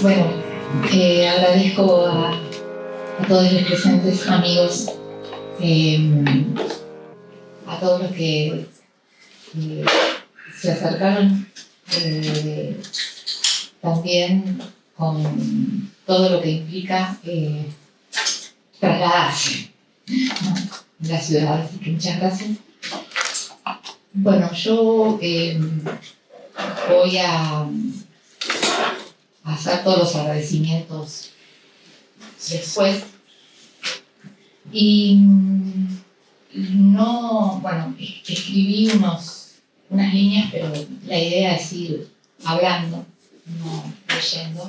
Bueno, agradezco a todos los presentes, amigos, a todos los que se acercaron, también con todo lo que implica trasladarse, ¿no?, en la ciudad. Así que muchas gracias. Bueno, yo voy a hacer todos los agradecimientos después. Y no, bueno, escribí unas líneas, pero la idea es ir hablando, no leyendo.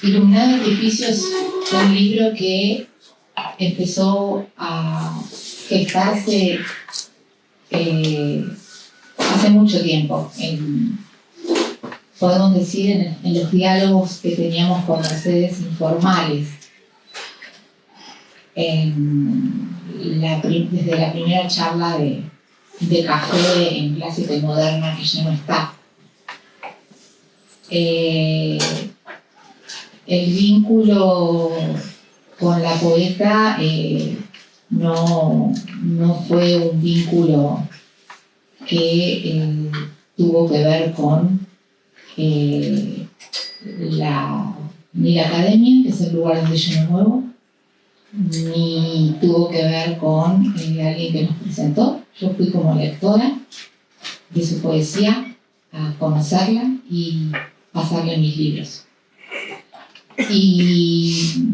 Iluminado Artificios fue un libro que empezó a gestarse hace mucho tiempo, podemos decir, en los diálogos que teníamos con Mercedes informales. Desde la primera charla de café en Clásica y Moderna, que ya no está. El vínculo con la poeta no fue un vínculo que tuvo que ver con ni la academia, que es el lugar donde yo me muevo, ni tuvo que ver con alguien que nos presentó. Yo fui como lectora de su poesía a conocerla y pasarle mis libros. Y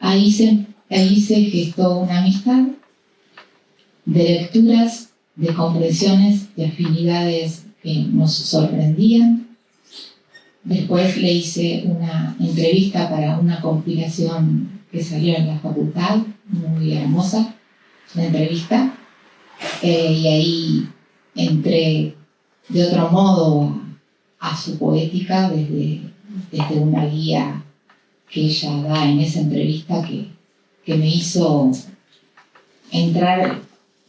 ahí se gestó una amistad de lecturas, de comprensiones, de afinidades que nos sorprendían. Después le hice una entrevista para una compilación que salió en la facultad, muy hermosa, la entrevista, y ahí entré de otro modo a su poética desde una guía que ella da en esa entrevista que me hizo entrar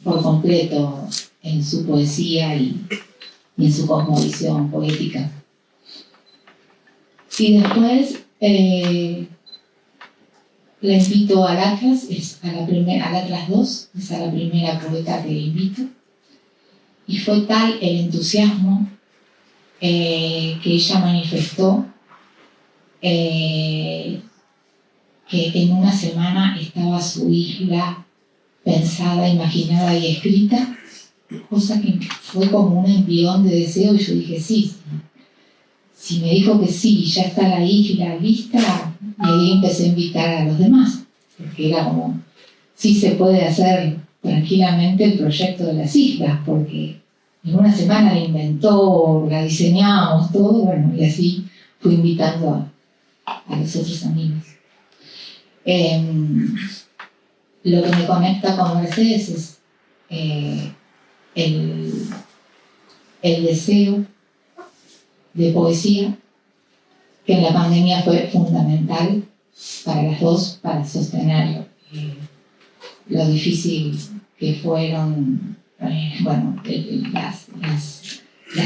por completo en su poesía y en su cosmovisión poética. Y después la invito al Atlas, al Atlas 2, es a la primera poeta que invito. Y fue tal el entusiasmo que ella manifestó que en una semana estaba su isla pensada, imaginada y escrita, cosa que fue como un envión de deseo, y yo dije sí. Si me dijo que sí, ya está la isla lista, y ahí empecé a invitar a los demás, porque era como, sí se puede hacer tranquilamente el proyecto de las islas, porque en una semana la inventó, la diseñamos, todo, bueno, y así fui invitando a los otros amigos. Lo que me conecta con Mercedes es el deseo de poesía, que en la pandemia fue fundamental para las dos, para sostener lo difícil que fueron las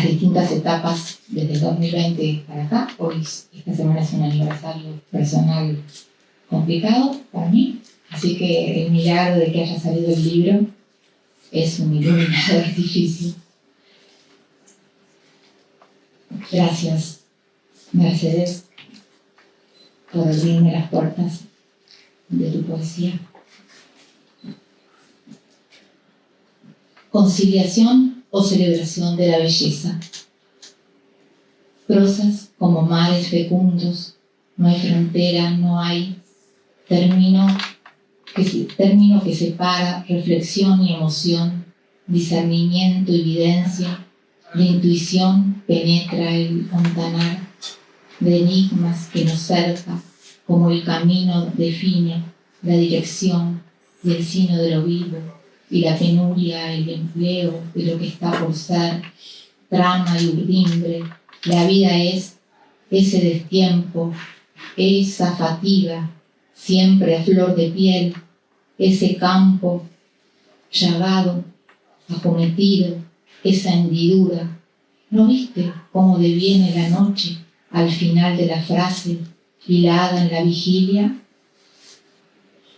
distintas etapas desde el 2020 para acá. Hoy, esta semana es un aniversario personal complicado para mí, así que el milagro de que haya salido el libro es un iluminado artificio. Gracias, Mercedes, por abrirme las puertas de tu poesía. Conciliación o celebración de la belleza. Prosas como mares fecundos, no hay frontera, no hay término que separa reflexión y emoción, discernimiento y evidencia. La intuición penetra el hontanar de enigmas que nos cerca, como el camino define la dirección y el sino de lo vivo, y la penuria, el empleo de lo que está por ser, trama y urdimbre. La vida es ese destiempo, esa fatiga, siempre a flor de piel, ese campo llagado, acometido, esa hendidura, ¿No viste cómo deviene la noche al final de la frase hilada en la vigilia?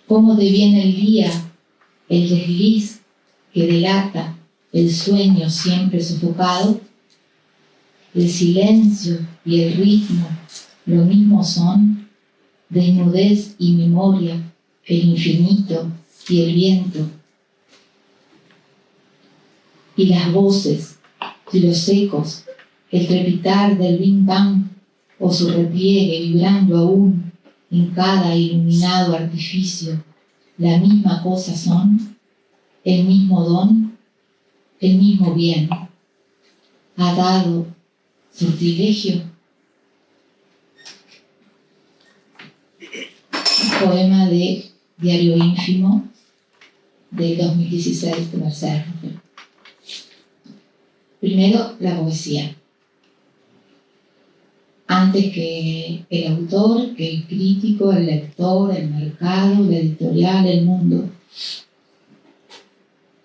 ¿Cómo deviene el día, el desliz que delata el sueño siempre sofocado? El silencio y el ritmo lo mismo son, desnudez y memoria, el infinito y el viento. Y las voces y los ecos, el trepitar del Big Bang o su repliegue vibrando aún en cada iluminado artificio, la misma cosa son, el mismo don, el mismo bien. Ha dado sortilegio. Un poema de Diario Ínfimo del 2016 de Mercedes Rofé. Primero, la poesía. Antes que el autor, que el crítico, el lector, el mercado, la editorial, el mundo.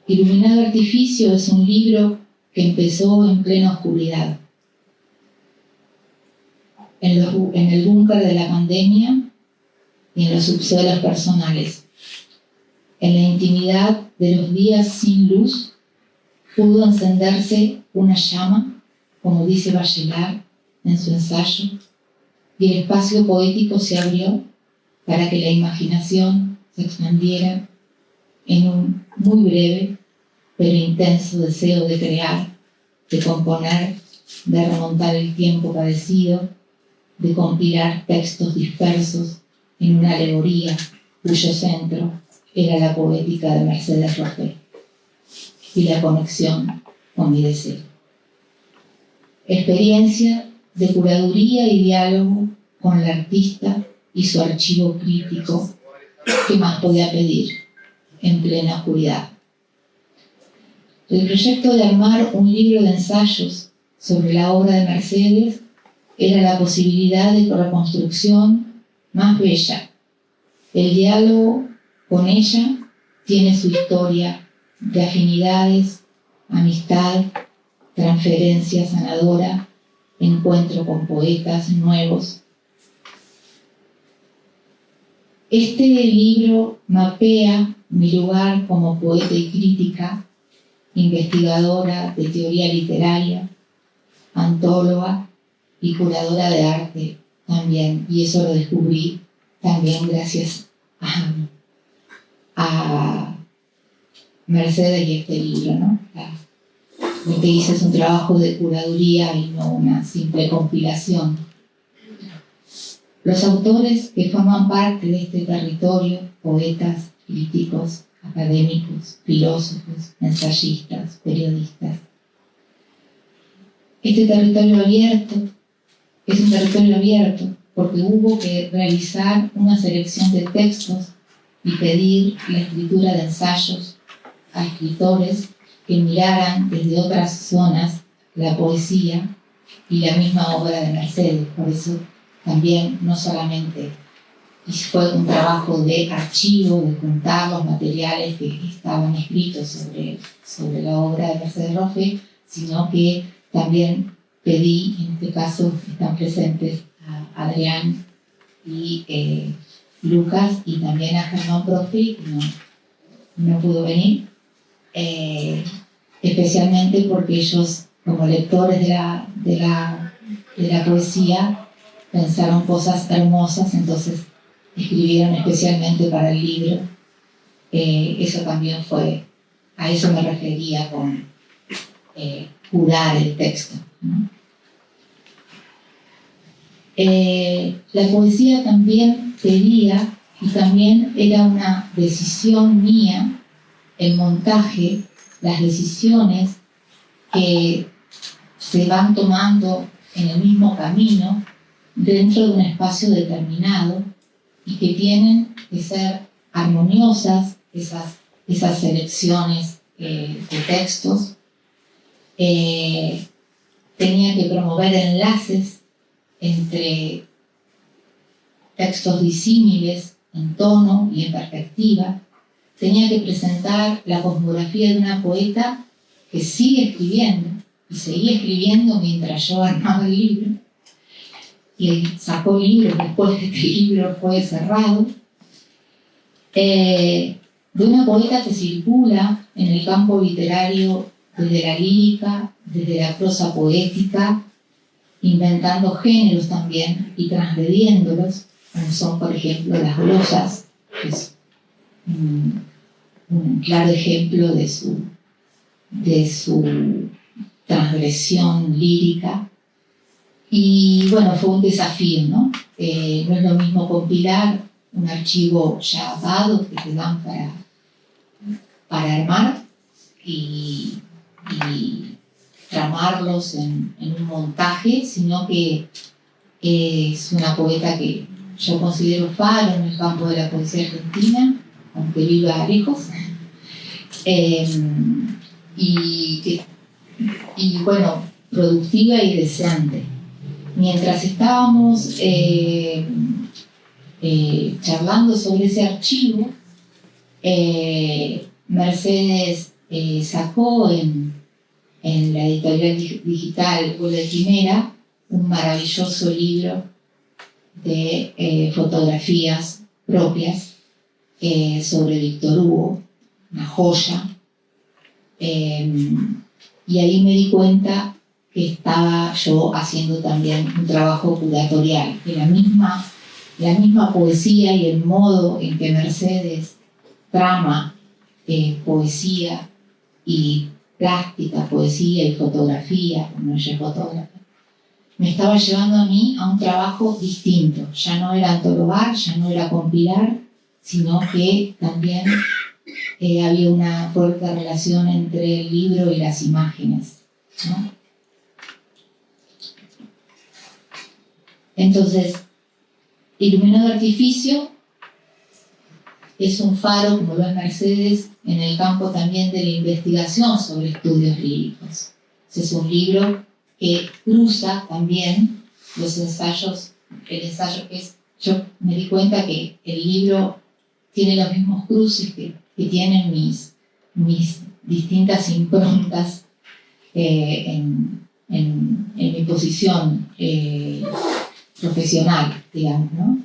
Iluminado Artificio es un libro que empezó en plena oscuridad. En el búnker de la pandemia y en los subsuelos personales. En la intimidad de los días sin luz pudo encenderse una llama, como dice Bachelard en su ensayo, y el espacio poético se abrió para que la imaginación se expandiera en un muy breve pero intenso deseo de crear, de componer, de remontar el tiempo padecido, de compilar textos dispersos en una alegoría cuyo centro era la poética de Mercedes Rofé y la conexión con mi deseo. Experiencia de curaduría y diálogo con el artista y su archivo crítico. ¿Qué más podía pedir en plena oscuridad? El proyecto de armar un libro de ensayos sobre la obra de Mercedes era la posibilidad de reconstrucción más bella. El diálogo con ella tiene su historia de afinidades, amistad, transferencia sanadora, encuentro con poetas nuevos. Este libro mapea mi lugar como poeta y crítica, investigadora de teoría literaria, antóloga y curadora de arte también, y eso lo descubrí también gracias a Mercedes y este libro, ¿no? Lo que hice es un trabajo de curaduría y no una simple compilación. Los autores que forman parte de este territorio, poetas, críticos, académicos, filósofos, ensayistas, periodistas. Este territorio abierto es un territorio abierto porque hubo que realizar una selección de textos y pedir la escritura de ensayos a escritores que miraran desde otras zonas la poesía y la misma obra de Mercedes. Por eso también no solamente fue un trabajo de archivo, de juntar los materiales que estaban escritos sobre la obra de Mercedes Rofé, sino que también pedí, en este caso están presentes a Adrián y Lucas, y también a Germán Profi, que no pudo venir, especialmente porque ellos, como lectores de la poesía, pensaron cosas hermosas, entonces escribieron especialmente para el libro. Eso también fue, a eso me refería con curar el texto, ¿no? La poesía también pedía, y también era una decisión mía, el montaje, las decisiones que se van tomando en el mismo camino dentro de un espacio determinado y que tienen que ser armoniosas esas selecciones de textos. Tenía que promover enlaces entre textos disímiles en tono y en perspectiva. Tenía que presentar la cosmografía de una poeta que sigue escribiendo, y seguía escribiendo mientras yo armaba el libro. Y sacó libros después de que este libro fue cerrado. De una poeta que circula en el campo literario desde la lírica, desde la prosa poética, inventando géneros también y transgrediéndolos, como son, por ejemplo, las glosas, que es un claro ejemplo de su transgresión lírica. Y bueno, fue un desafío, ¿no? No es lo mismo compilar un archivo ya dado que te dan para armar y tramarlos en un montaje, sino que es una poeta que yo considero faro en el campo de la poesía argentina, aunque viva lejos, y bueno, productiva y deseante. Mientras estábamos charlando sobre ese archivo, Mercedes sacó en la editorial digital Vuelo de Quimera un maravilloso libro de fotografías propias sobre Víctor Hugo, una joya, y ahí me di cuenta que estaba yo haciendo también un trabajo curatorial, que la misma poesía y el modo en que Mercedes trama poesía y plástica, poesía y fotografía, como ella es fotógrafa, me estaba llevando a mí a un trabajo distinto. Ya no era antologar, ya no era compilar, sino que también había una fuerte relación entre el libro y las imágenes, ¿no? Entonces, Iluminado de Artificio es un faro, como lo es Mercedes, en el campo también de la investigación sobre estudios líricos. Es un libro que cruza también los ensayos, el ensayo que es, yo me di cuenta que el libro tiene los mismos cruces que tienen mis distintas improntas en mi posición profesional, digamos, ¿no?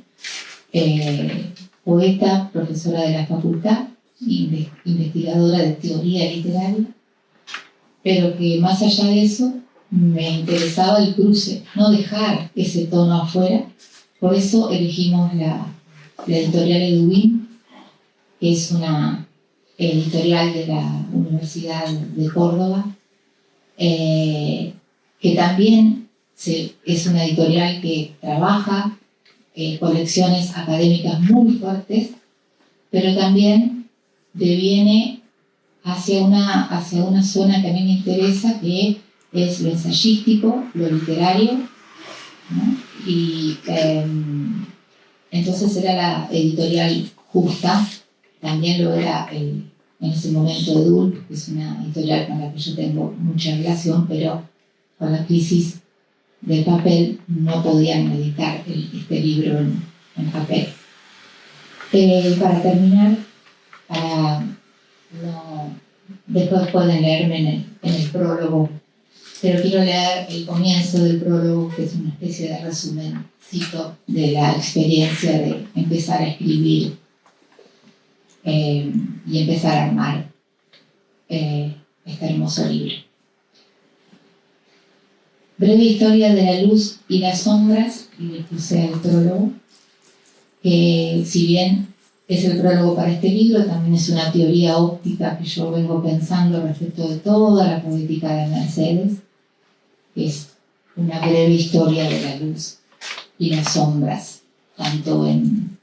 Poeta, profesora de la facultad, investigadora de teoría literaria, pero que más allá de eso me interesaba el cruce, no dejar ese tono afuera. Por eso elegimos la editorial Edubín, que es una editorial de la Universidad de Córdoba, que también es una editorial que trabaja colecciones académicas muy fuertes, pero también deviene hacia una zona que a mí me interesa, que es lo ensayístico, lo literario, ¿no? Y entonces era la editorial justa, también lo era en ese momento Edul, que es una editorial con la que yo tengo mucha relación, pero con la crisis del papel no podían editar este libro en papel. Para terminar, después pueden leerme en el prólogo, pero quiero leer el comienzo del prólogo, que es una especie de resumencito de la experiencia de empezar a escribir y empezar a armar este hermoso libro. Breve historia de la luz y las sombras, y le puse el prólogo, que si bien es el prólogo para este libro, también es una teoría óptica que yo vengo pensando respecto de toda la poética de Mercedes, que es una breve historia de la luz y las sombras, tanto en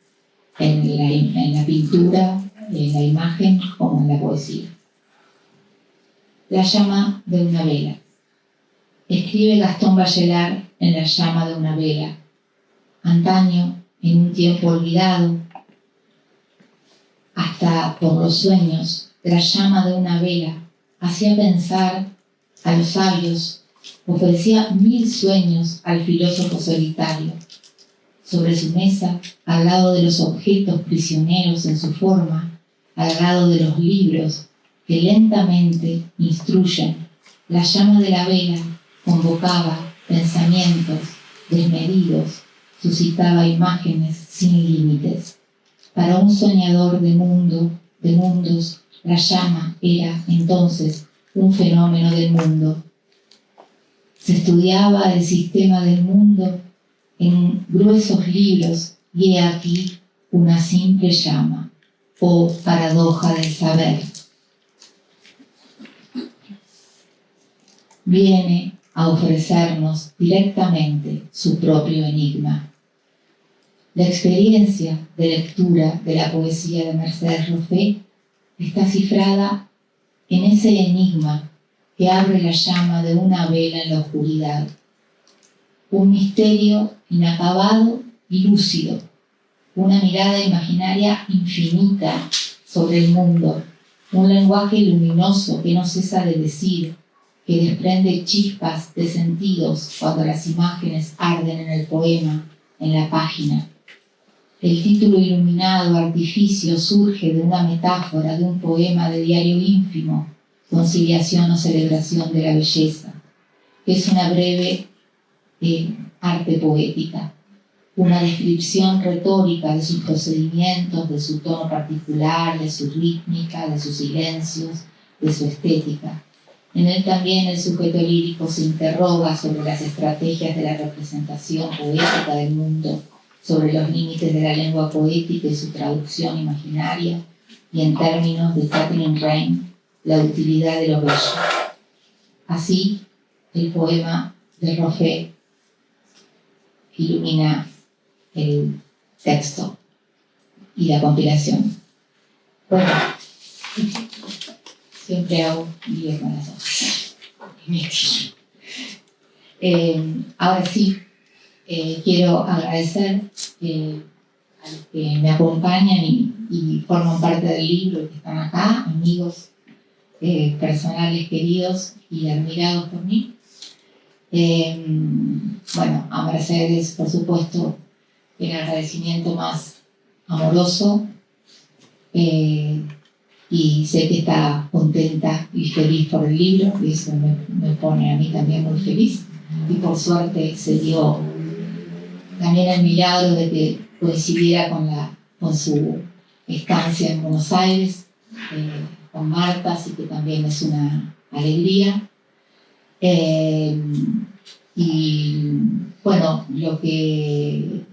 la pintura, en la imagen, como en la poesía. La llama de una vela. Escribe Gastón Bachelard en La llama de una vela. Antaño, en un tiempo olvidado, hasta por los sueños, la llama de una vela hacía pensar a los sabios, ofrecía 1000 sueños al filósofo solitario. Sobre su mesa, al lado de los objetos prisioneros en su forma, al lado de los libros que lentamente instruyen, La llama de la vela convocaba pensamientos desmedidos, suscitaba imágenes sin límites. Para un soñador de mundos, la llama era entonces un fenómeno del mundo. Se estudiaba el sistema del mundo en gruesos libros y he aquí una simple llama, o paradoja del saber. Viene a ofrecernos directamente su propio enigma. La experiencia de lectura de la poesía de Mercedes Roffé está cifrada en ese enigma que abre la llama de una vela en la oscuridad. Un misterio inacabado y lúcido, una mirada imaginaria infinita sobre el mundo, un lenguaje luminoso que no cesa de decir, que desprende chispas de sentidos cuando las imágenes arden en el poema, en la página. El título iluminado, Artificio, surge de una metáfora de un poema de diario ínfimo, Conciliación o celebración de la belleza, que es una breve arte poética, una descripción retórica de sus procedimientos, de su tono particular, de su rítmica, de sus silencios, de su estética. En él también el sujeto lírico se interroga sobre las estrategias de la representación poética del mundo, sobre los límites de la lengua poética y su traducción imaginaria, y en términos de Katherine Rain, la utilidad de lo bello. Así, el poema de Roffé ilumina el texto y la compilación. Bueno, siempre hago lío con las hojas. Ahora sí, quiero agradecer a los que me acompañan y forman parte del libro y que están acá, amigos personales queridos y admirados por mí. Bueno, a Mercedes, por supuesto, el agradecimiento más amoroso, y sé que está contenta y feliz por el libro, y eso me pone a mí también muy feliz. Y por suerte se dio también el milagro de que coincidiera con su estancia en Buenos Aires, con Marta, así que también es una alegría. Y bueno, lo que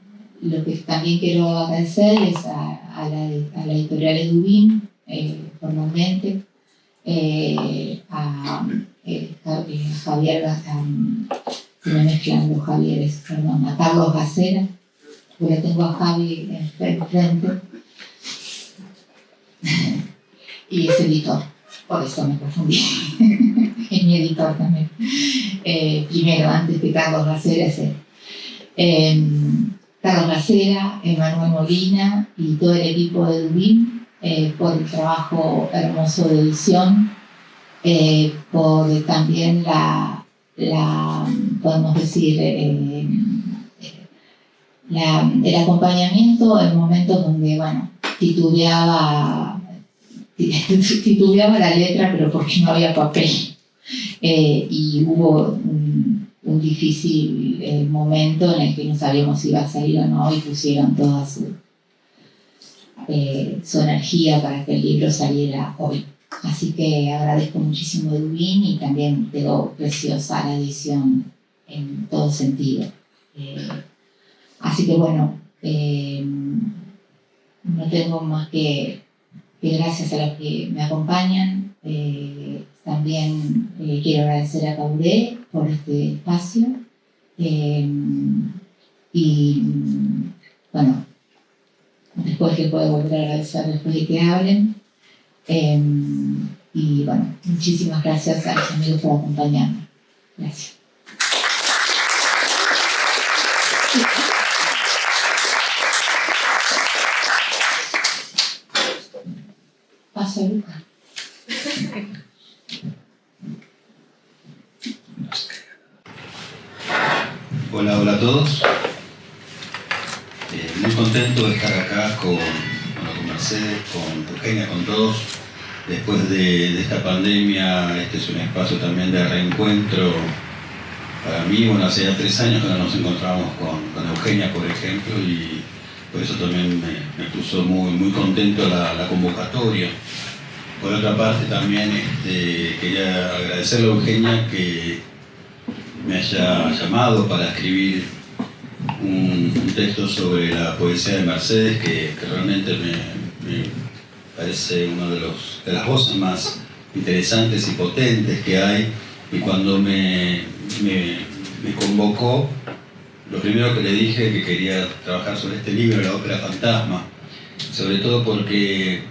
también quiero agradecer es a la editorial Edubín, formalmente, a Javier, se me mezclan los Javieres, perdón, a Carlos Gacera, porque tengo a Javi enfrente, y es editor, por eso me confundí, es mi editor también. Primero, antes que Carlos Gacera, es él. Carlos Gacera, Emanuel Molina y todo el equipo de Edubín, por el trabajo hermoso de edición, por también podemos decir, el acompañamiento en momentos donde, bueno, titubeaba la letra, pero porque no había papel. Y hubo un difícil momento en el que no sabíamos si iba a salir o no, y pusieron toda su energía para que el libro saliera hoy. Así que agradezco muchísimo a Edubín y también quedó preciosa la edición en todo sentido. Así que bueno, no tengo más que gracias a los que me acompañan. También quiero agradecer a Caudé por este espacio. Y bueno, después que puedo volver a agradecer después de que hablen. Y bueno, muchísimas gracias a los amigos por acompañarme. Gracias. Paso a Luca. Hola a todos. Muy contento de estar acá con Mercedes, con Eugenia, con todos, después de esta pandemia, este es un espacio también de reencuentro para mí. Bueno, hace ya 3 años que no nos encontramos con Eugenia, por ejemplo, y por eso también me puso muy contento la convocatoria. Por otra parte, también quería agradecerle a Eugenia que me haya llamado para escribir un texto sobre la poesía de Mercedes, que realmente me parece una de las voces más interesantes y potentes que hay. Y cuando me convocó, lo primero que le dije que quería trabajar sobre este libro, La ópera fantasma, sobre todo porque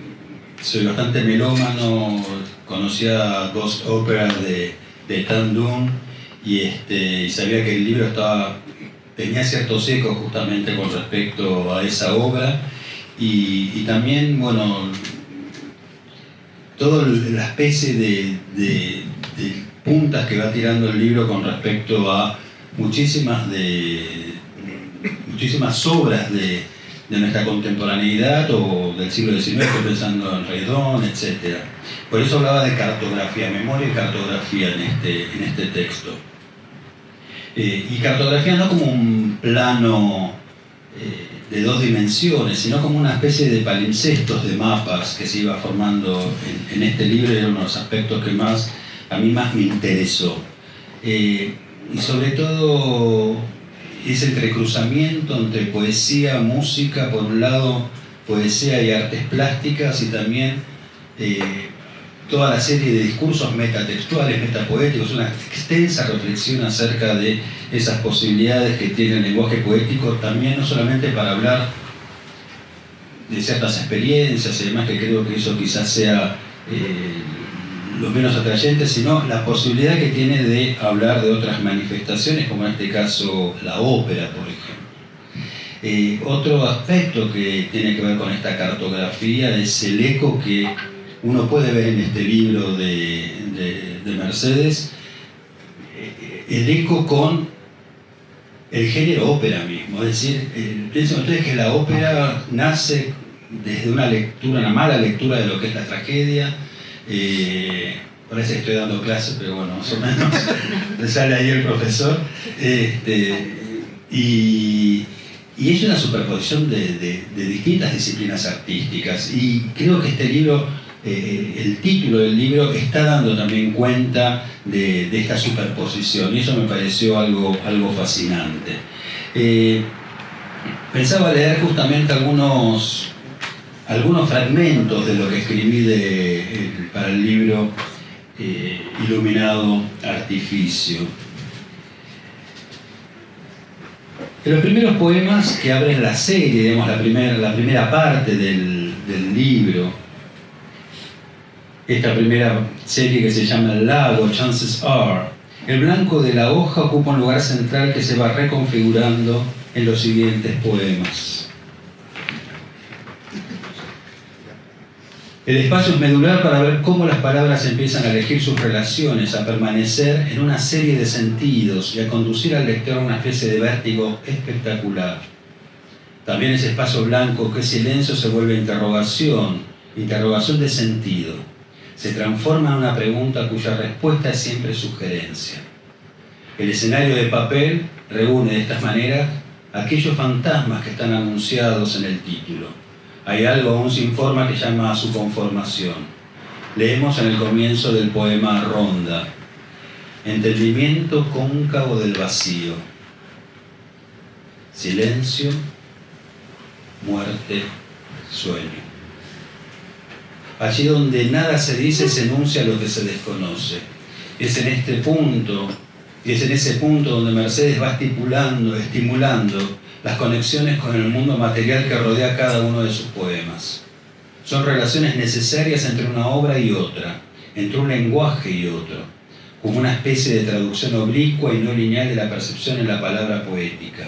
soy bastante melómano, conocía 2 óperas de Tan Dun y sabía que el libro tenía ciertos ecos justamente con respecto a esa obra, y también, bueno, toda la especie de puntas que va tirando el libro con respecto a muchísimas obras de nuestra contemporaneidad o del siglo XIX, estoy pensando en Redón, etc. Por eso hablaba de cartografía, memoria y cartografía en este texto. Y cartografía no como un plano de 2 dimensiones, sino como una especie de palimpsestos de mapas que se iba formando en este libro. Era uno de los aspectos que a mí más me interesó. Y sobre todo ese entrecruzamiento entre poesía, música, por un lado poesía y artes plásticas, y también toda la serie de discursos metatextuales, metapoéticos, una extensa reflexión acerca de esas posibilidades que tiene el lenguaje poético, también no solamente para hablar de ciertas experiencias y demás, que creo que eso quizás sea lo menos atrayente, sino la posibilidad que tiene de hablar de otras manifestaciones, como en este caso la ópera, por ejemplo. Otro aspecto que tiene que ver con esta cartografía es el eco que uno puede ver en este libro de Mercedes, el eco con el género ópera mismo. Es decir, piensen ustedes que la ópera nace desde una mala lectura de lo que es la tragedia. Parece que estoy dando clases, pero bueno, más o menos le sale ahí el profesor. Y es una superposición de distintas disciplinas artísticas, y creo que este libro, el título del libro, está dando también cuenta de esta superposición, y eso me pareció algo fascinante. Pensaba leer justamente algunos fragmentos de lo que escribí para el libro Iluminado Artificio. De los primeros poemas que abren la serie, digamos, la primera parte del libro, esta primera serie que se llama El lago, Chances Are, el blanco de la hoja ocupa un lugar central que se va reconfigurando en los siguientes poemas. El espacio es medular para ver cómo las palabras empiezan a elegir sus relaciones, a permanecer en una serie de sentidos y a conducir al lector a una especie de vértigo espectacular. También ese espacio blanco que es silencio se vuelve interrogación de sentido. Se transforma en una pregunta cuya respuesta es siempre sugerencia. El escenario de papel reúne de estas maneras aquellos fantasmas que están anunciados en el título. Hay algo aún sin forma que llama a su conformación. Leemos en el comienzo del poema Ronda: entendimiento cóncavo del vacío, silencio, muerte, sueño. Allí donde nada se dice se enuncia lo que se desconoce. Es en ese punto donde Mercedes va estimulando las conexiones con el mundo material que rodea cada uno de sus poemas. Son relaciones necesarias entre una obra y otra, entre un lenguaje y otro, como una especie de traducción oblicua y no lineal de la percepción en la palabra poética.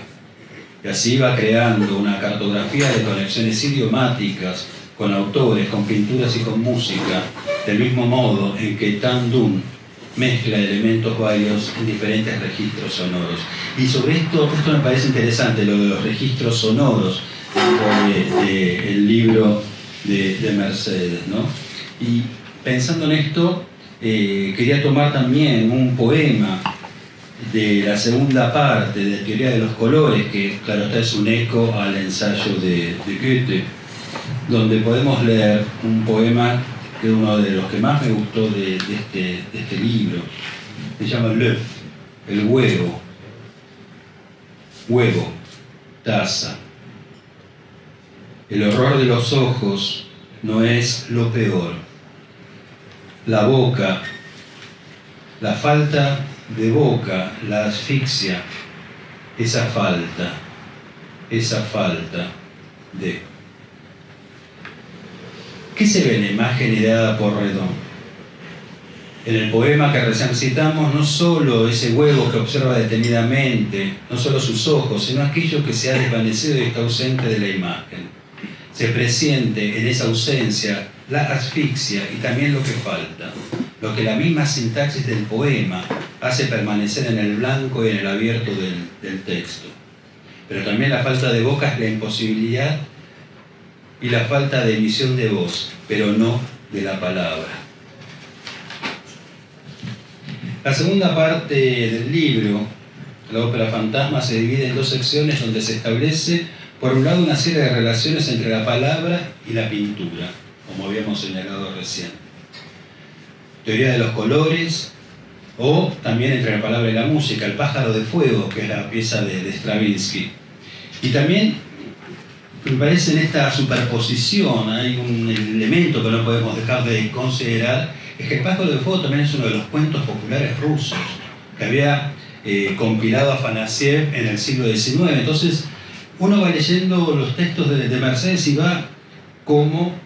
Y así va creando una cartografía de conexiones idiomáticas con autores, con pinturas y con música, del mismo modo en que Tan Dun mezcla elementos varios en diferentes registros sonoros. Y sobre esto me parece interesante, lo de los registros sonoros del libro de Mercedes, ¿no? Y pensando en esto, quería tomar también un poema de la segunda parte de Teoría de los Colores, que claro está, es un eco al ensayo de Goethe, donde podemos leer un poema que es uno de los que más me gustó de este libro. Se llama L'œuf, el huevo. Huevo, taza. El horror de los ojos no es lo peor. La boca, la falta de boca, la asfixia, esa falta de... ¿Qué se ve en la imagen ideada por Redon? En el poema que recién citamos, no solo ese huevo que observa detenidamente, no solo sus ojos, sino aquello que se ha desvanecido y está ausente de la imagen. Se presiente en esa ausencia la asfixia y también lo que falta, lo que la misma sintaxis del poema hace permanecer en el blanco y en el abierto del texto. Pero también la falta de boca es la imposibilidad y la falta de emisión de voz, pero no de la palabra. La segunda parte del libro, la ópera fantasma, se divide en dos secciones donde se establece, por un lado, una serie de relaciones entre la palabra y la pintura, como habíamos señalado recién. Teoría de los colores, o también entre la palabra y la música, El pájaro de fuego, que es la pieza de Stravinsky. Y también, me parece, en esta superposición hay un elemento que no podemos dejar de considerar, es que El pájaro de fuego también es uno de los cuentos populares rusos, que había compilado Afanasiev en el siglo XIX. Entonces, uno va leyendo los textos de Mercedes y va como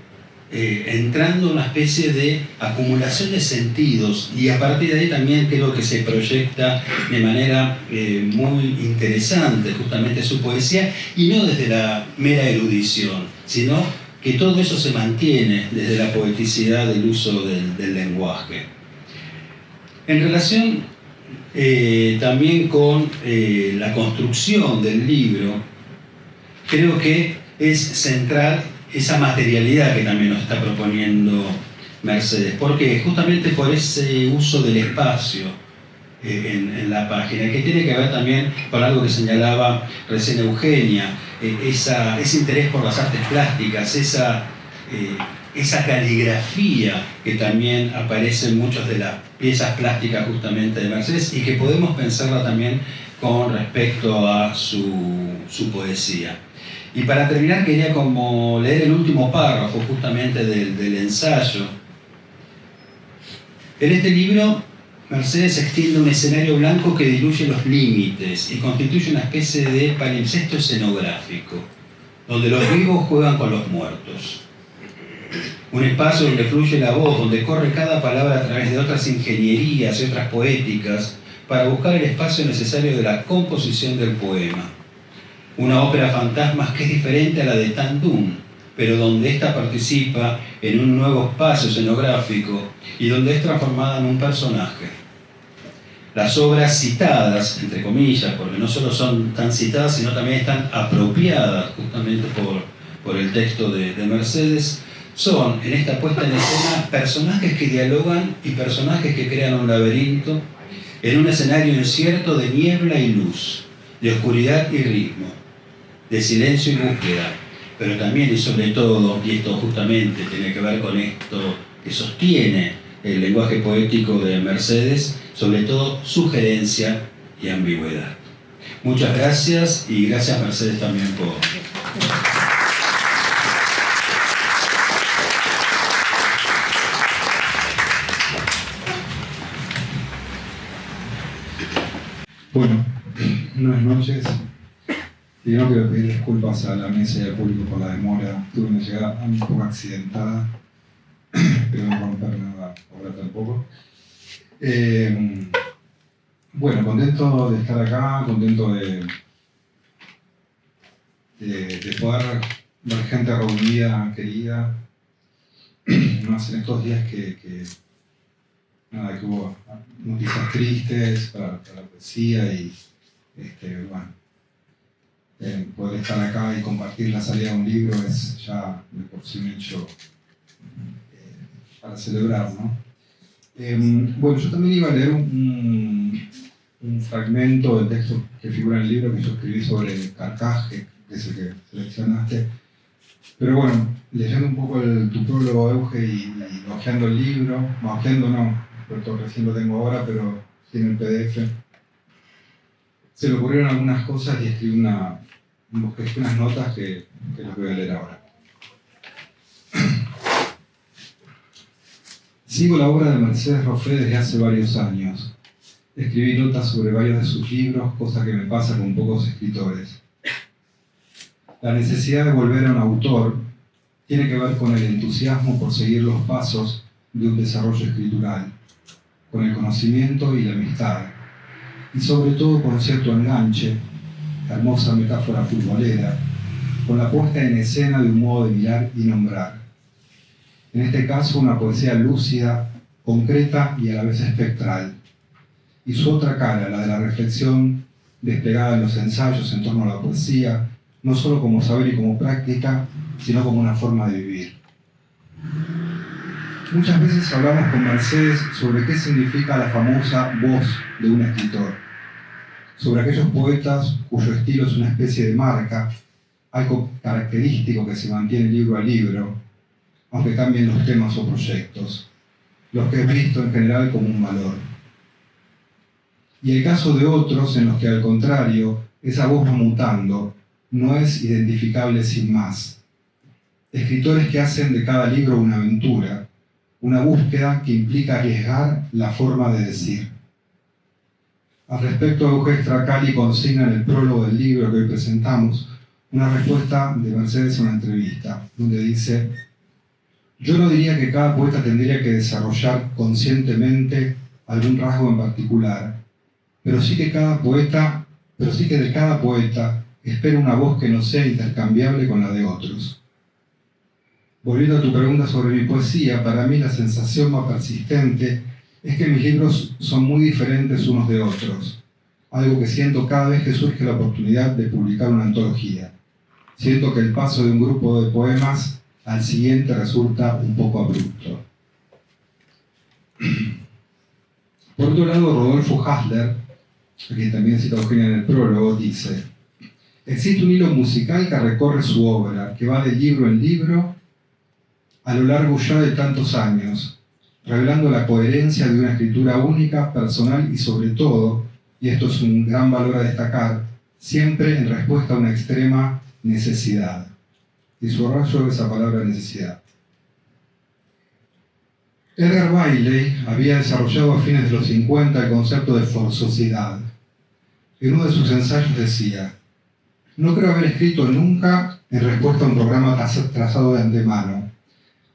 entrando en una especie de acumulación de sentidos, y a partir de ahí también creo que se proyecta de manera muy interesante justamente su poesía, y no desde la mera erudición, sino que todo eso se mantiene desde la poeticidad del uso del lenguaje. En relación también con la construcción del libro, creo que es central esa materialidad que también nos está proponiendo Mercedes, porque justamente por ese uso del espacio en la página, que tiene que ver también con algo que señalaba recién Eugenia, ese interés por las artes plásticas, esa caligrafía que también aparece en muchas de las piezas plásticas justamente de Mercedes, y que podemos pensarla también con respecto a su poesía. Y para terminar quería como leer el último párrafo justamente del ensayo. En este libro, Mercedes extiende un escenario blanco que diluye los límites y constituye una especie de palimpsesto escenográfico, donde los vivos juegan con los muertos. Un espacio donde fluye la voz, donde corre cada palabra a través de otras ingenierías y otras poéticas para buscar el espacio necesario de la composición del poema. Una ópera fantasmas que es diferente a la de Tandun, pero donde ésta participa en un nuevo espacio escenográfico y donde es transformada en un personaje. Las obras citadas, entre comillas, porque no solo son tan citadas, sino también están apropiadas justamente por el texto de Mercedes, son, en esta puesta en escena, personajes que dialogan y personajes que crean un laberinto en un escenario incierto de niebla y luz, de oscuridad y ritmo, de silencio y búsqueda, pero también y sobre todo, y esto justamente tiene que ver con esto que sostiene el lenguaje poético de Mercedes, sobre todo sugerencia y ambigüedad. Muchas gracias, y gracias Mercedes también por... Bueno, buenas noches. Primero quiero pedir disculpas a la mesa y al público por la demora. Tuve una llegada un poco accidentada, pero no romper nada ahora tampoco. Bueno, contento de estar acá, contento de poder ver gente reunida, querida. Más en estos días que hubo noticias tristes para la poesía y bueno, poder estar acá y compartir la salida de un libro es ya de por sí un hecho celebrar, ¿no? Bueno, yo también iba a leer un fragmento del texto que figura en el libro que yo escribí sobre Carcaje, que es el que seleccionaste. Pero bueno, leyendo un poco tu prólogo, Euge, y hojeando el libro, hojeando no, porque recién lo tengo ahora, pero tiene el PDF, se le ocurrieron algunas cosas y escribí unas notas que las voy a leer ahora. Sigo la obra de Mercedes Roffé desde hace varios años. Escribí notas sobre varios de sus libros, cosa que me pasa con pocos escritores. La necesidad de volver a un autor tiene que ver con el entusiasmo por seguir los pasos de un desarrollo escritural, con el conocimiento y la amistad, y sobre todo con cierto enganche, hermosa metáfora futbolera, con la puesta en escena de un modo de mirar y nombrar. En este caso, una poesía lúcida, concreta y a la vez espectral. Y su otra cara, la de la reflexión desplegada en los ensayos en torno a la poesía, no solo como saber y como práctica, sino como una forma de vivir. Muchas veces hablamos con Mercedes sobre qué significa la famosa voz de un escritor, sobre aquellos poetas cuyo estilo es una especie de marca, algo característico que se mantiene libro a libro, aunque cambien los temas o proyectos, los que es visto en general como un valor. Y el caso de otros en los que al contrario, esa voz va mutando, no es identificable sin más. Escritores que hacen de cada libro una aventura, una búsqueda que implica arriesgar la forma de decir. Al respecto, Euge Stracali consigna en el prólogo del libro que hoy presentamos una respuesta de Mercedes en una entrevista, donde dice: yo no diría que cada poeta tendría que desarrollar conscientemente algún rasgo en particular, pero sí que de cada poeta espero una voz que no sea intercambiable con la de otros. Volviendo a tu pregunta sobre mi poesía, para mí la sensación más persistente es que mis libros son muy diferentes unos de otros, algo que siento cada vez que surge la oportunidad de publicar una antología. Siento que el paso de un grupo de poemas al siguiente resulta un poco abrupto. Por otro lado, Rodolfo Hasler, a quien también cita Eugenia en el prólogo, dice: existe un hilo musical que recorre su obra, que va de libro en libro a lo largo ya de tantos años, revelando la coherencia de una escritura única, personal y sobre todo, y esto es un gran valor a destacar, siempre en respuesta a una extrema necesidad. Y subrayo esa palabra necesidad. Edgar Wiley había desarrollado a fines de los 50 el concepto de forzosidad. En uno de sus ensayos decía: no creo haber escrito nunca en respuesta a un programa trazado de antemano,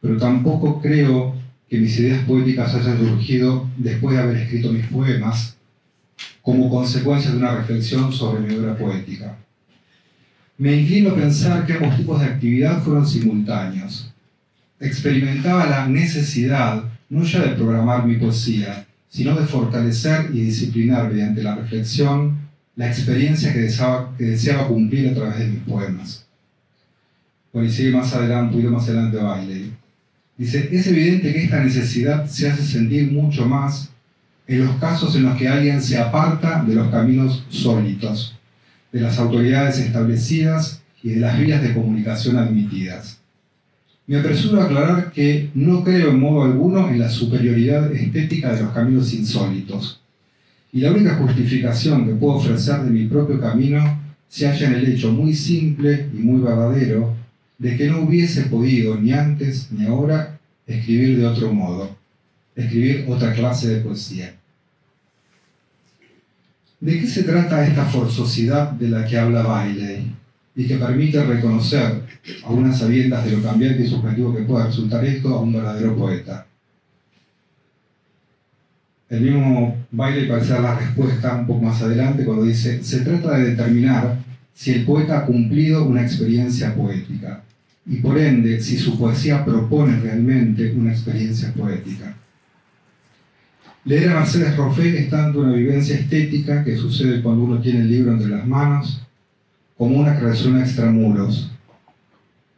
pero tampoco creo que mis ideas poéticas hayan surgido después de haber escrito mis poemas como consecuencia de una reflexión sobre mi obra poética. Me inclino a pensar que ambos tipos de actividad fueron simultáneos. Experimentaba la necesidad no ya de programar mi poesía, sino de fortalecer y disciplinar mediante la reflexión la experiencia que deseaba cumplir a través de mis poemas. Bueno, y sigue más adelante, un poquito más adelante Wiley. Dice: es evidente que esta necesidad se hace sentir mucho más en los casos en los que alguien se aparta de los caminos sólitos, de las autoridades establecidas y de las vías de comunicación admitidas. Me apresuro a aclarar que no creo en modo alguno en la superioridad estética de los caminos insólitos, y la única justificación que puedo ofrecer de mi propio camino se halla en el hecho muy simple y muy verdadero de que no hubiese podido ni antes ni ahora escribir de otro modo, escribir otra clase de poesía. ¿De qué se trata esta forzosidad de la que habla Wiley y que permite reconocer, a unas sabiendas de lo cambiante y subjetivo que pueda resultar esto, a un verdadero poeta? El mismo Wiley parece dar la respuesta un poco más adelante cuando dice: se trata de determinar si el poeta ha cumplido una experiencia poética y por ende si su poesía propone realmente una experiencia poética. Leer a Mercedes Roffé es tanto una vivencia estética que sucede cuando uno tiene el libro entre las manos, como una creación extramuros,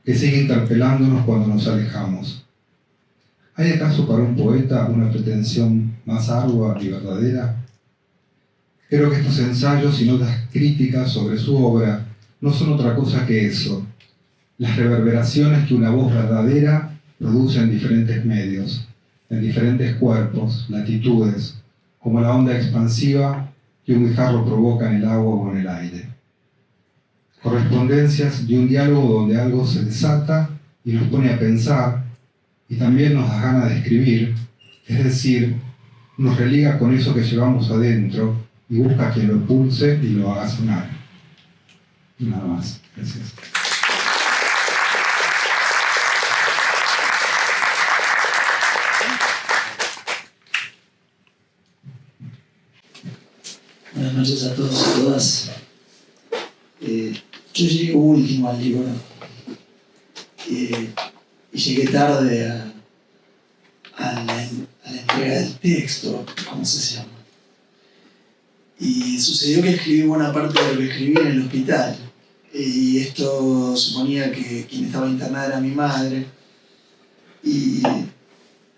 que sigue interpelándonos cuando nos alejamos. ¿Hay acaso para un poeta una pretensión más ardua y verdadera? Creo que estos ensayos y notas críticas sobre su obra no son otra cosa que eso, las reverberaciones que una voz verdadera produce en diferentes medios, en diferentes cuerpos, latitudes, como la onda expansiva que un guijarro provoca en el agua o en el aire. Correspondencias de un diálogo donde algo se desata y nos pone a pensar, y también nos da ganas de escribir, es decir, nos religa con eso que llevamos adentro y busca quien lo impulse y lo haga sonar. Nada más. Gracias. Buenas noches a todos y todas. Yo llegué último al libro y llegué tarde a la entrega del texto, ¿cómo se llama? Y sucedió que escribí buena parte de lo que escribí en el hospital. Y esto suponía que quien estaba internada era mi madre. Y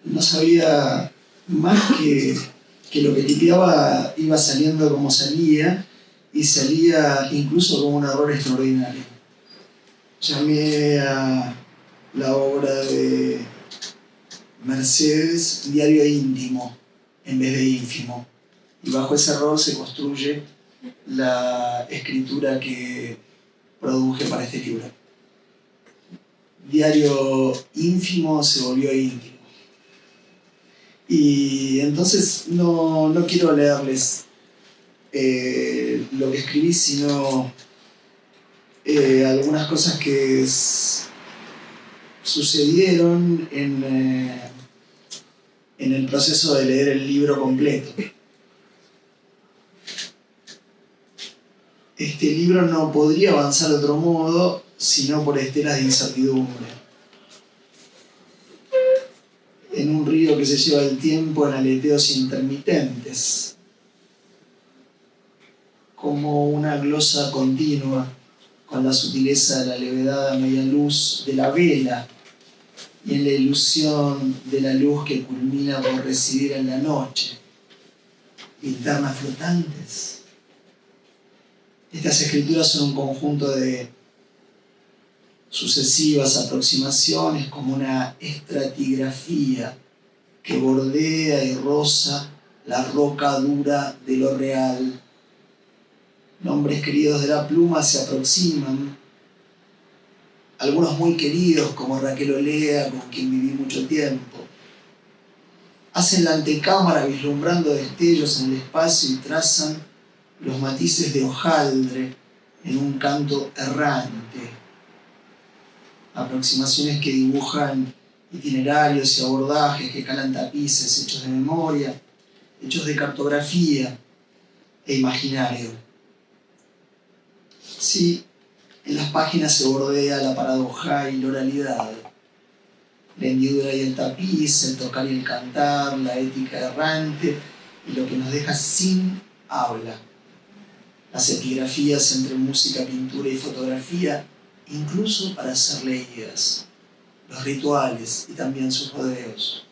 no sabía más que lo que tipeaba iba saliendo como salía, y salía incluso como un error extraordinario. Llamé a la obra de Mercedes Diario Íntimo en vez de Ínfimo, y bajo ese error se construye la escritura que produje para este libro. Diario Ínfimo se volvió íntimo. Y entonces no quiero leerles lo que escribí, sino algunas cosas que sucedieron en el proceso de leer el libro completo. Este libro no podría avanzar de otro modo sino por estelas de incertidumbre. En un río que se lleva el tiempo en aleteos intermitentes, como una glosa continua con la sutileza de la levedad a media luz de la vela y en la ilusión de la luz que culmina por residir en la noche, linternas flotantes. Estas escrituras son un conjunto de sucesivas aproximaciones, como una estratigrafía que bordea y roza la roca dura de lo real. Nombres queridos de la pluma se aproximan, algunos muy queridos como Raquel Olea, con quien viví mucho tiempo. Hacen la antecámara vislumbrando destellos en el espacio y trazan los matices de hojaldre en un canto errante. Aproximaciones que dibujan itinerarios y abordajes que calan tapices hechos de memoria, hechos de cartografía e imaginario. Sí, en las páginas se bordea la paradoja y la oralidad, la hendidura y el tapiz, el tocar y el cantar, la ética errante y lo que nos deja sin habla. Las epigrafías entre música, pintura y fotografía, incluso para ser leídas, los rituales y también sus rodeos.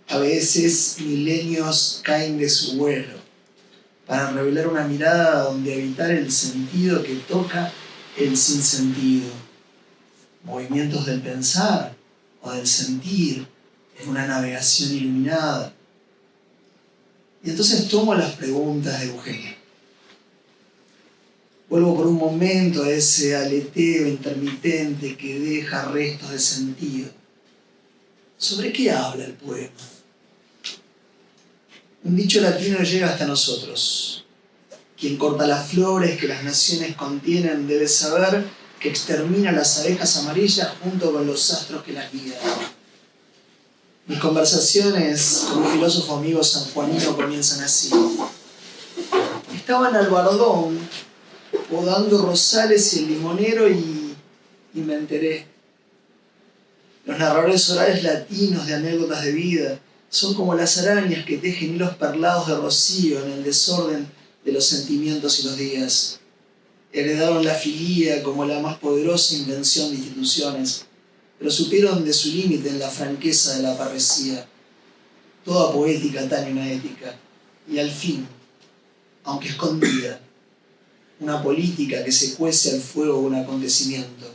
A veces milenios caen de su vuelo para revelar una mirada donde habitar el sentido que toca el sinsentido, movimientos del pensar o del sentir en una navegación iluminada. Y entonces tomo las preguntas de Eugenia. Vuelvo por un momento a ese aleteo intermitente que deja restos de sentido. ¿Sobre qué habla el poema? Un dicho latino llega hasta nosotros. Quien corta las flores que las naciones contienen debe saber que extermina las abejas amarillas junto con los astros que las guían. Mis conversaciones con mi filósofo amigo sanjuanino comienzan así. Estaba en Albardón podando rosales y el limonero y me enteré. Los narradores orales latinos de anécdotas de vida son como las arañas que tejen hilos perlados de rocío en el desorden de los sentimientos y los días. Heredaron la filía como la más poderosa invención de instituciones, pero supieron de su límite en la franqueza de la parresía. Toda poética atañe una ética, y al fin, aunque escondida, una política que se cuece al fuego de un acontecimiento.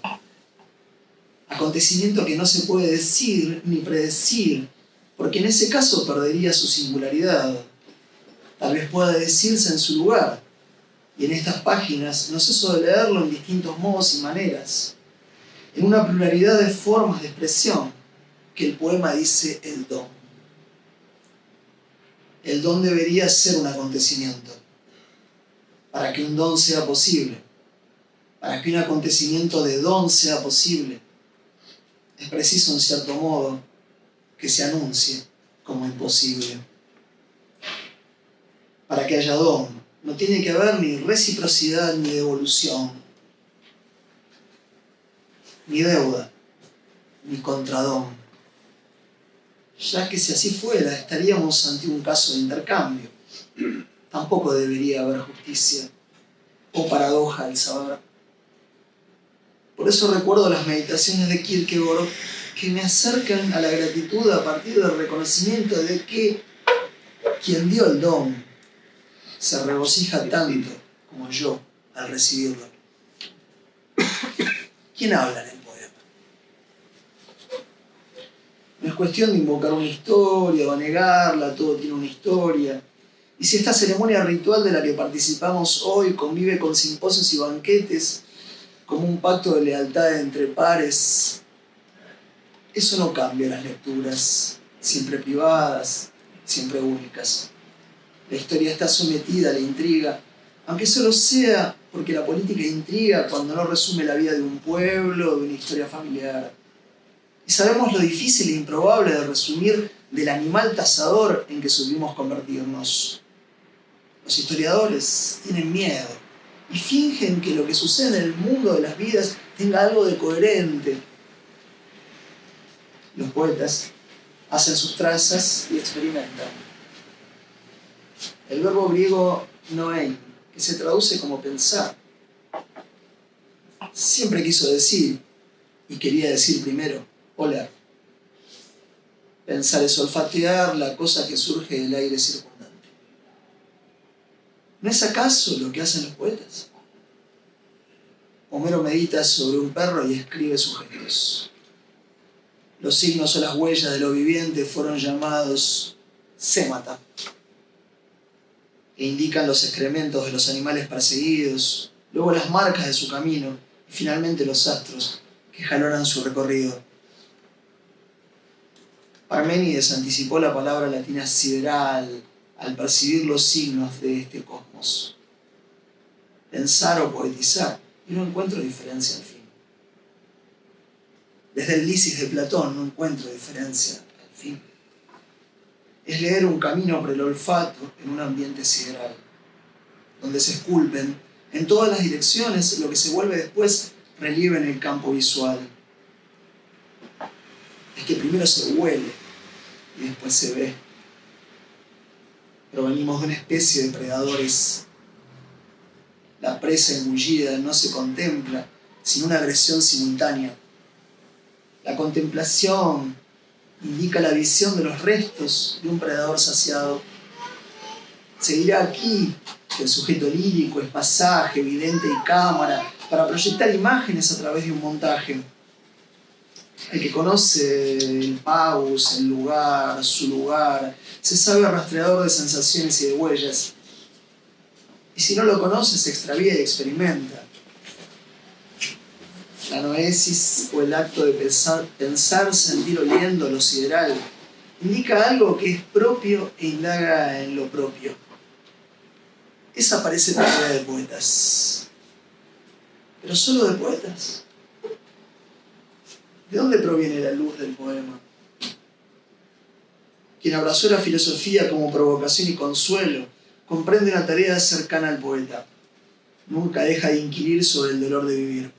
Acontecimiento que no se puede decir ni predecir, porque en ese caso perdería su singularidad. Tal vez pueda decirse en su lugar, y en estas páginas no ceso de leerlo en distintos modos y maneras, en una pluralidad de formas de expresión que el poema dice el don. El don debería ser un acontecimiento. Para que un don sea posible, para que un acontecimiento de don sea posible, es preciso, en cierto modo, que se anuncie como imposible. Para que haya don, no tiene que haber ni reciprocidad ni devolución, ni deuda, ni contradón. Ya que si así fuera, estaríamos ante un caso de intercambio. Tampoco debería haber justicia o paradoja al saber. Por eso recuerdo las meditaciones de Kierkegaard que me acercan a la gratitud a partir del reconocimiento de que quien dio el don se regocija tanto como yo al recibirlo. ¿Quién habla en el poema? No es cuestión de invocar una historia o negarla, todo tiene una historia. Y si esta ceremonia ritual de la que participamos hoy convive con simposios y banquetes como un pacto de lealtad entre pares, eso no cambia las lecturas, siempre privadas, siempre únicas. La historia está sometida a la intriga, aunque solo sea porque la política intriga cuando no resume la vida de un pueblo o de una historia familiar. Y sabemos lo difícil e improbable de resumir del animal tazador en que supimos convertirnos. Los historiadores tienen miedo y fingen que lo que sucede en el mundo de las vidas tenga algo de coherente. Los poetas hacen sus trazas y experimentan. El verbo griego noein, que se traduce como pensar, siempre quiso decir, y quería decir primero, oler. Pensar es olfatear la cosa que surge del aire circundante. ¿No es acaso lo que hacen los poetas? Homero medita sobre un perro y escribe sus gestos. Los signos o las huellas de lo viviente fueron llamados sémata, e indican los excrementos de los animales perseguidos, luego las marcas de su camino y finalmente los astros que jalonan su recorrido. Parménides anticipó la palabra latina sideral al percibir los signos de este cosmos. Pensar o poetizar, y no encuentro diferencia al fin. Desde el Lisis de Platón no encuentro diferencia al fin. Es leer un camino por el olfato en un ambiente sideral, donde se esculpen en todas las direcciones lo que se vuelve después relieve en el campo visual. Es que primero se huele y después se ve. Provenimos de una especie de predadores. La presa engullida no se contempla, sino una agresión simultánea. La contemplación indica la visión de los restos de un predador saciado. Se dirá aquí que el sujeto lírico es pasaje, vidente y cámara para proyectar imágenes a través de un montaje. El que conoce el paus, el lugar, su lugar, se sabe rastreador de sensaciones y de huellas. Y si no lo conoce, se extravía y experimenta. La noesis o el acto de pensar, sentir, oliendo lo sideral, indica algo que es propio e indaga en lo propio. Esa parece tarea de poetas. Pero solo de poetas. ¿De dónde proviene la luz del poema? Quien abrazó la filosofía como provocación y consuelo, comprende una tarea cercana al poeta. Nunca deja de inquirir sobre el dolor de vivir.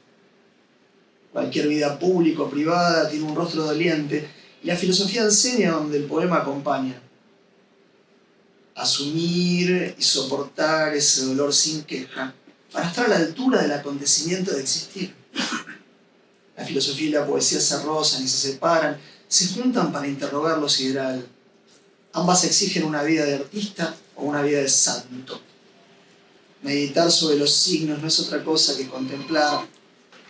Cualquier vida pública o privada tiene un rostro doliente y la filosofía enseña donde el poema acompaña. Asumir y soportar ese dolor sin queja para estar a la altura del acontecimiento de existir. La filosofía y la poesía se rozan y se separan, se juntan para interrogar lo sideral. Ambas exigen una vida de artista o una vida de santo. Meditar sobre los signos no es otra cosa que contemplar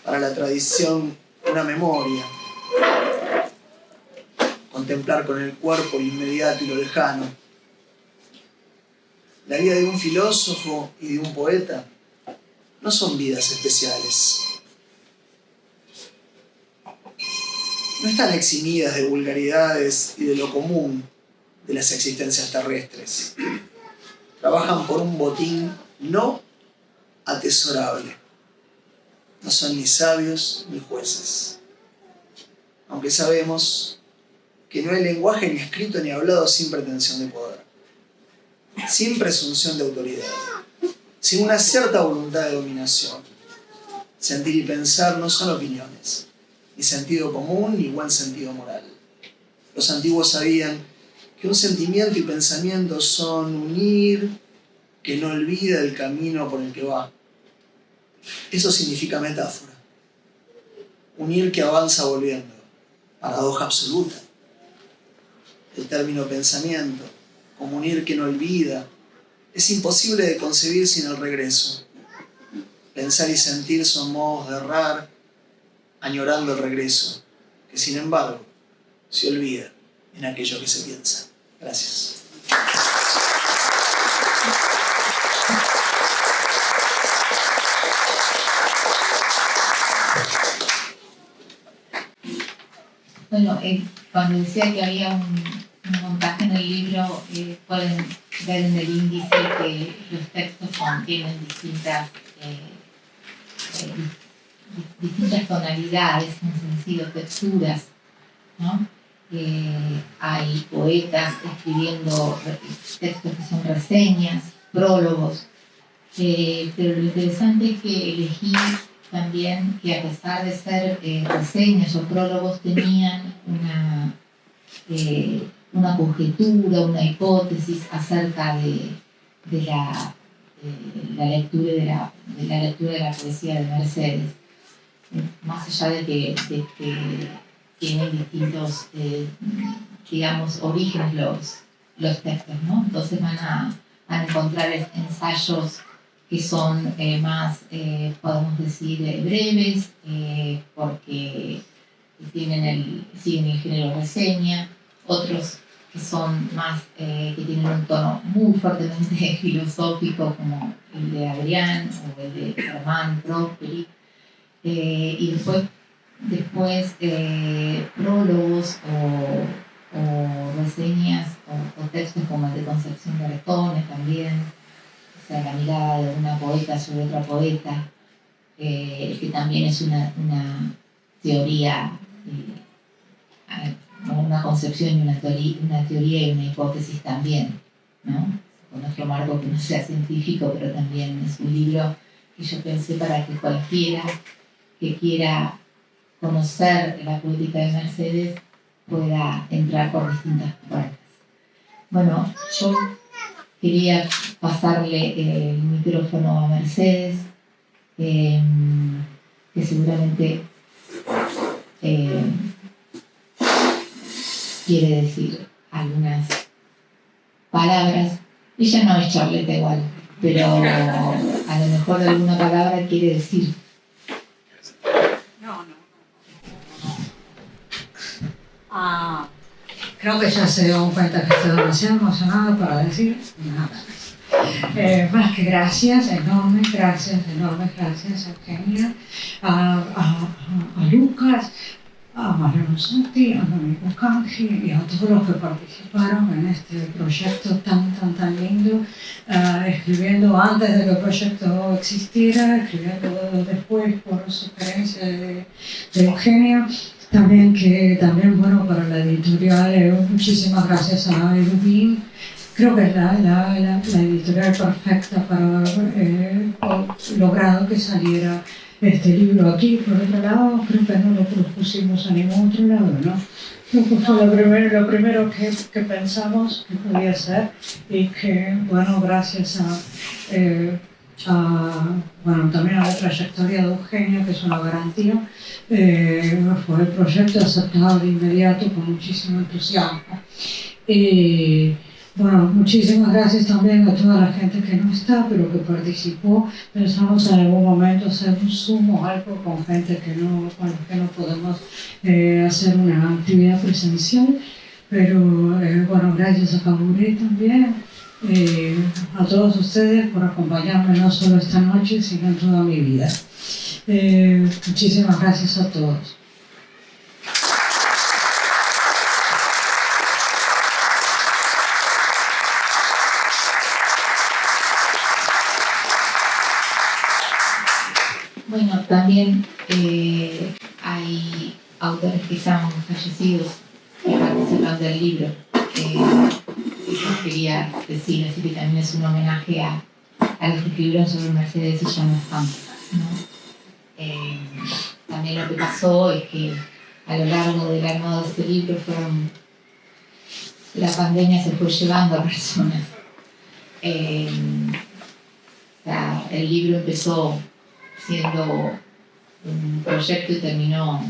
para la tradición una memoria. Contemplar con el cuerpo lo inmediato y lo lejano. La vida de un filósofo y de un poeta no son vidas especiales. No están eximidas de vulgaridades y de lo común de las existencias terrestres. Trabajan por un botín no atesorable. No son ni sabios ni jueces. Aunque sabemos que no hay lenguaje ni escrito ni hablado sin pretensión de poder, sin presunción de autoridad, sin una cierta voluntad de dominación. Sentir y pensar no son opiniones, ni sentido común ni buen sentido moral. Los antiguos sabían que un sentimiento y pensamiento son unir que no olvida el camino por el que va. Eso significa metáfora. Unir que avanza volviendo. Paradoja absoluta. El término pensamiento, como unir que no olvida, es imposible de concebir sin el regreso. Pensar y sentir son modos de errar, añorando el regreso, que sin embargo se olvida en aquello que se piensa. Gracias. Bueno, cuando decía que había un montaje en el libro, pueden ver en el índice que los textos contienen distintas tonalidades, en sentido, texturas, ¿no? Hay poetas escribiendo textos que son reseñas, prólogos, pero lo interesante es que elegí también que a pesar de ser reseñas o prólogos tenían una conjetura, una hipótesis acerca de la lectura de la poesía de Mercedes, más allá de que tienen distintos digamos orígenes los textos, ¿no? Entonces van a encontrar ensayos que son más, podemos decir, breves, porque siguen el género reseña, otros que son más, que tienen un tono muy fuertemente filosófico, como el de Adrián o el de Germán Prosperi, y después prólogos o reseñas o textos como el de Concepción de Bertone también. O sea, la mirada de una poeta sobre otra poeta, que también es una teoría, una concepción y una teoría y una hipótesis también, ¿no? Con otro marco que no sea científico, pero también es un libro que yo pensé para que cualquiera que quiera conocer la poética de Mercedes pueda entrar por distintas puertas. Bueno, yo quería pasarle el micrófono a Mercedes, que seguramente quiere decir algunas palabras. Ella no es charleta igual, pero a lo mejor alguna palabra quiere decir. Creo que ya se dio cuenta que estoy demasiado emocionada para decir nada. Más que gracias, enormes gracias a Eugenia, a Lucas, a Mariano Santi, a Domenico Cangi y a todos los que participaron en este proyecto tan lindo, escribiendo antes de que el proyecto existiera, escribiendo después por sugerencia de Eugenia. También bueno, para la editorial, muchísimas gracias a Erubin. Creo que es la editorial perfecta para haber logrado que saliera este libro aquí. Por otro lado, creo que no lo propusimos a ningún otro lado, ¿no? Creo que fue lo primero que pensamos que podía ser y que, bueno, gracias a bueno, también a la trayectoria de Eugenia, que es una garantía. Fue el proyecto aceptado de inmediato con muchísimo entusiasmo. Bueno, muchísimas gracias también a toda la gente que no está, pero que participó. Pensamos en algún momento hacer un Zoom o algo con gente con la que no podemos hacer una actividad presencial. Pero bueno, gracias a Kaburi también, a todos ustedes por acompañarme no solo esta noche, sino en toda mi vida. Muchísimas gracias a todos. Bueno, también hay autores que están fallecidos que participan del libro. Eso quería decir, así que también es un homenaje a los que escribieron sobre Mercedes y ya no están, ¿no? También lo que pasó es que a lo largo del armado de este libro la pandemia se fue llevando a personas. El libro empezó siendo un proyecto y terminó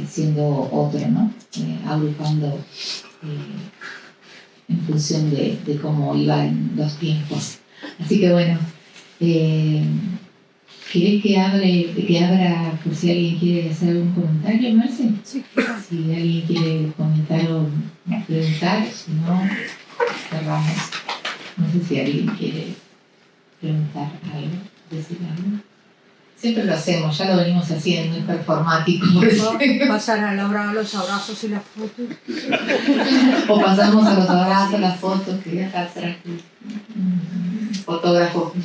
siendo otro, ¿no? Agrupando en función de cómo iban los tiempos. Así que bueno, ¿querés que abra por si alguien quiere hacer algún comentario, Marce? Sí. Si alguien quiere comentar o preguntar, si no, cerramos. No sé si alguien quiere preguntar algo, decir algo. Siempre lo hacemos, ya lo venimos haciendo, es performático. Pasar a la hora de los abrazos y las fotos. O pasamos a los abrazos, las fotos, que acá atrás un fotógrafo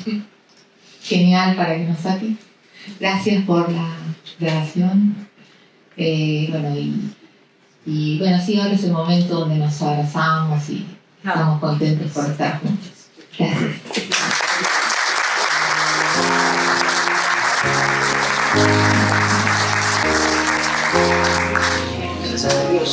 genial para que nos saque. Gracias por la grabación. Bueno, y bueno, sí, ahora es el momento donde nos abrazamos y estamos contentos por estar juntos. Gracias. Gracias a Dios.